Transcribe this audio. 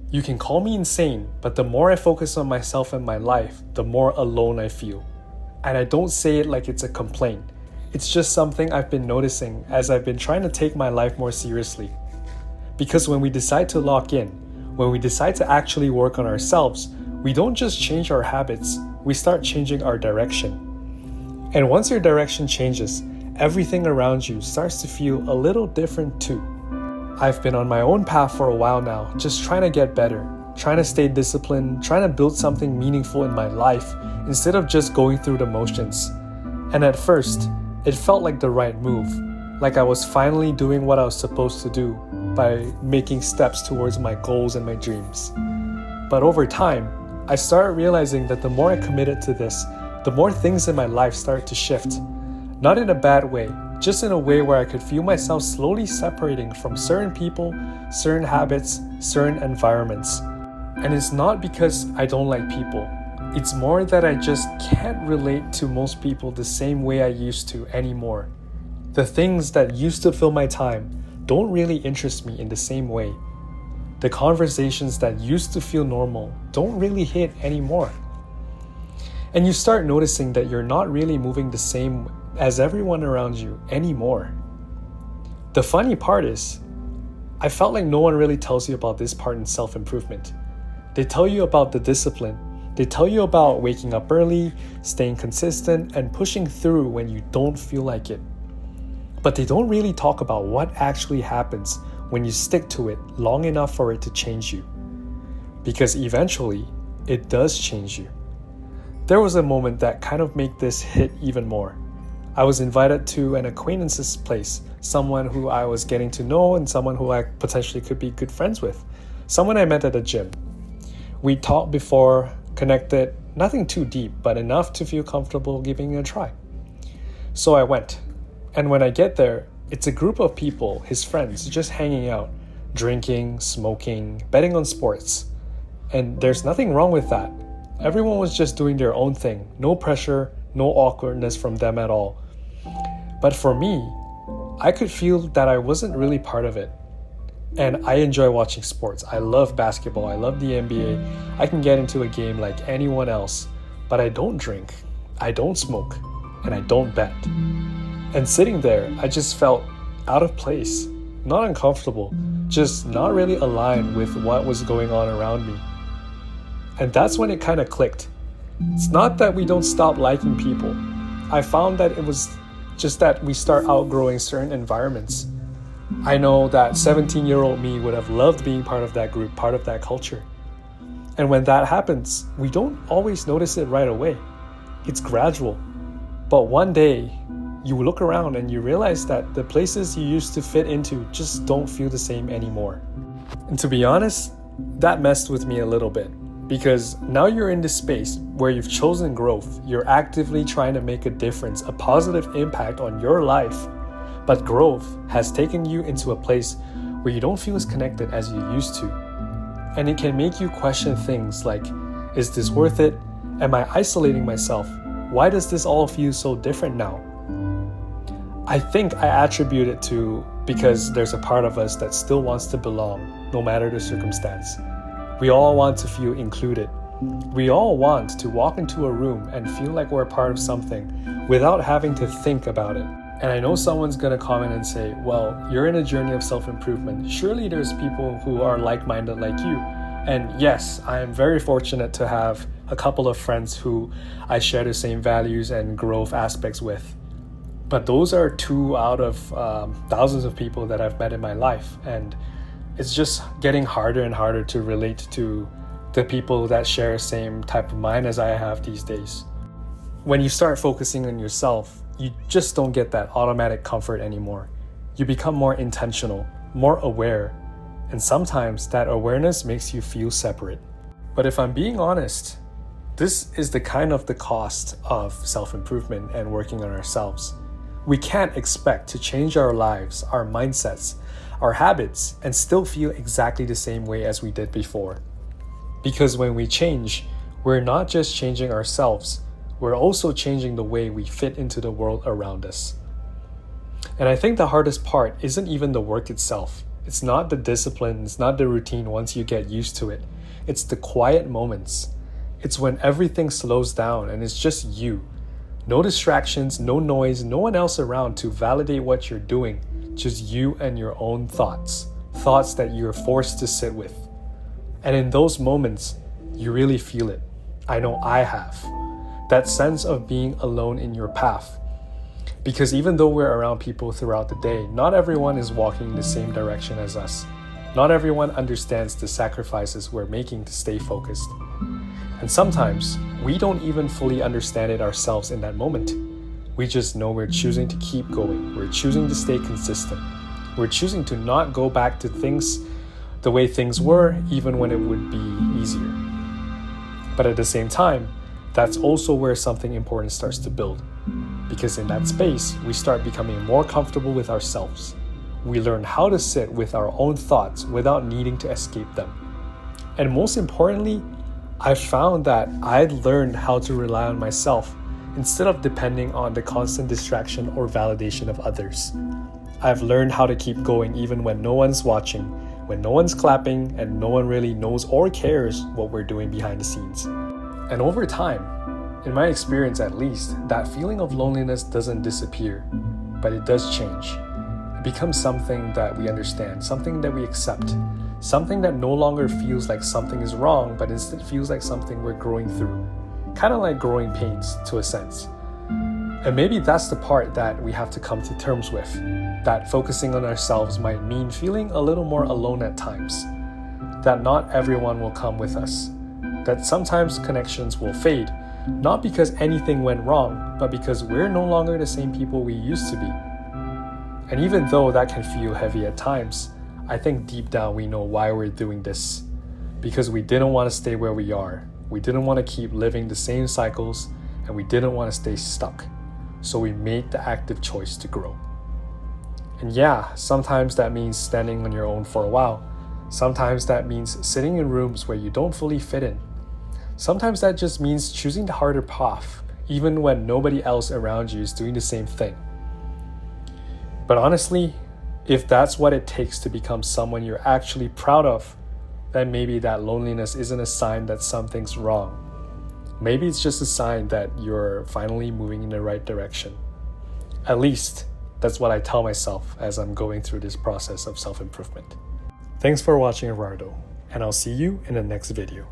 You can call me insane, but the more I focus on myself and my life, the more alone I feel. And I don't say it like it's a complaint. It's just something I've been noticing as I've been trying to take my life more seriously. Because when we decide to lock in, when we decide to actually work on ourselves, we don't just change our habits, we start changing our direction. And once your direction changes, everything around you starts to feel a little different too. I've been on my own path for a while now, just trying to get better, trying to stay disciplined, trying to build something meaningful in my life instead of just going through the motions. And at first, it felt like the right move, like I was finally doing what I was supposed to do by making steps towards my goals and my dreams. But over time, I started realizing that the more I committed to this, the more things in my life started to shift. Not in a bad way, just in a way where I could feel myself slowly separating from certain people, certain habits, certain environments. And it's not because I don't like people. It's more that I just can't relate to most people the same way I used to anymore. The things that used to fill my time don't really interest me in the same way. The conversations that used to feel normal don't really hit anymore. And you start noticing that you're not really moving the same as everyone around you anymore. The funny part is, I felt like no one really tells you about this part in self-improvement. They tell you about the discipline. They tell you about waking up early, staying consistent, and pushing through when you don't feel like it. But they don't really talk about what actually happens when you stick to it long enough for it to change you. Because eventually, it does change you. There was a moment that kind of made this hit even more. I was invited to an acquaintance's place, someone who I was getting to know and someone who I potentially could be good friends with, someone I met at a gym. We talked before, connected, nothing too deep, but enough to feel comfortable giving it a try. So I went, and when I get there, it's a group of people, his friends, just hanging out, drinking, smoking, betting on sports. And there's nothing wrong with that. Everyone was just doing their own thing, no pressure, no awkwardness from them at all. But for me, I could feel that I wasn't really part of it. And I enjoy watching sports. I love basketball. I love the NBA. I can get into a game like anyone else, but I don't drink, I don't smoke, and I don't bet. And sitting there, I just felt out of place, not uncomfortable, just not really aligned with what was going on around me. And that's when it kind of clicked. It's not that we don't stop liking people. I found that it was just that we start outgrowing certain environments. I know that 17-year-old me would have loved being part of that group, part of that culture. And when that happens, we don't always notice it right away. It's gradual. But one day, you look around and you realize that the places you used to fit into just don't feel the same anymore. And to be honest, that messed with me a little bit. Because now you're in this space where you've chosen growth. You're actively trying to make a difference, a positive impact on your life. But growth has taken you into a place where you don't feel as connected as you used to. And it can make you question things like, is this worth it? Am I isolating myself? Why does this all feel so different now? I think I attribute it to because there's a part of us that still wants to belong, no matter the circumstance. We all want to feel included. We all want to walk into a room and feel like we're part of something without having to think about it. And I know someone's gonna comment and say, well, you're in a journey of self-improvement. Surely there's people who are like-minded like you. And yes, I am very fortunate to have a couple of friends who I share the same values and growth aspects with. But those are 2 out of thousands of people that I've met in my life. And it's just getting harder and harder to relate to the people that share the same type of mind as I have these days. When you start focusing on yourself, you just don't get that automatic comfort anymore. You become more intentional, more aware, and sometimes that awareness makes you feel separate. But if I'm being honest, this is the cost of self-improvement and working on ourselves. We can't expect to change our lives, our mindsets, our habits, and still feel exactly the same way as we did before. Because when we change, we're not just changing ourselves, we're also changing the way we fit into the world around us. And I think the hardest part isn't even the work itself, It's not the discipline, it's not the routine once you get used to it. It's the quiet moments. It's when everything slows down and it's just you. No distractions, no noise, no one else around to validate what you're doing. Just you and your own thoughts. Thoughts that you're forced to sit with. And in those moments, you really feel it. I know I have. That sense of being alone in your path. Because even though we're around people throughout the day, not everyone is walking in the same direction as us. Not everyone understands the sacrifices we're making to stay focused. And sometimes, we don't even fully understand it ourselves in that moment. We just know we're choosing to keep going. We're choosing to stay consistent. We're choosing to not go back to things the way things were, even when it would be easier. But at the same time, that's also where something important starts to build. Because in that space, we start becoming more comfortable with ourselves. We learn how to sit with our own thoughts without needing to escape them. And most importantly, I found that I'd learned how to rely on myself instead of depending on the constant distraction or validation of others. I've learned how to keep going even when no one's watching, when no one's clapping, and no one really knows or cares what we're doing behind the scenes. And over time, in my experience at least, that feeling of loneliness doesn't disappear, but it does change. It becomes something that we understand, something that we accept, something that no longer feels like something is wrong, but instead feels like something we're growing through. Kind of like growing pains, to a sense. And maybe that's the part that we have to come to terms with, that focusing on ourselves might mean feeling a little more alone at times, that not everyone will come with us, that sometimes connections will fade, not because anything went wrong, but because we're no longer the same people we used to be. And even though that can feel heavy at times, I think deep down we know why we're doing this. Because we didn't want to stay where we are. We didn't want to keep living the same cycles, and we didn't want to stay stuck. So we made the active choice to grow. And yeah, sometimes that means standing on your own for a while. Sometimes that means sitting in rooms where you don't fully fit in. Sometimes that just means choosing the harder path, even when nobody else around you is doing the same thing. But honestly, if that's what it takes to become someone you're actually proud of, then maybe that loneliness isn't a sign that something's wrong. Maybe it's just a sign that you're finally moving in the right direction. At least, that's what I tell myself as I'm going through this process of self-improvement. Thanks for watching, Eduardo, and I'll see you in the next video.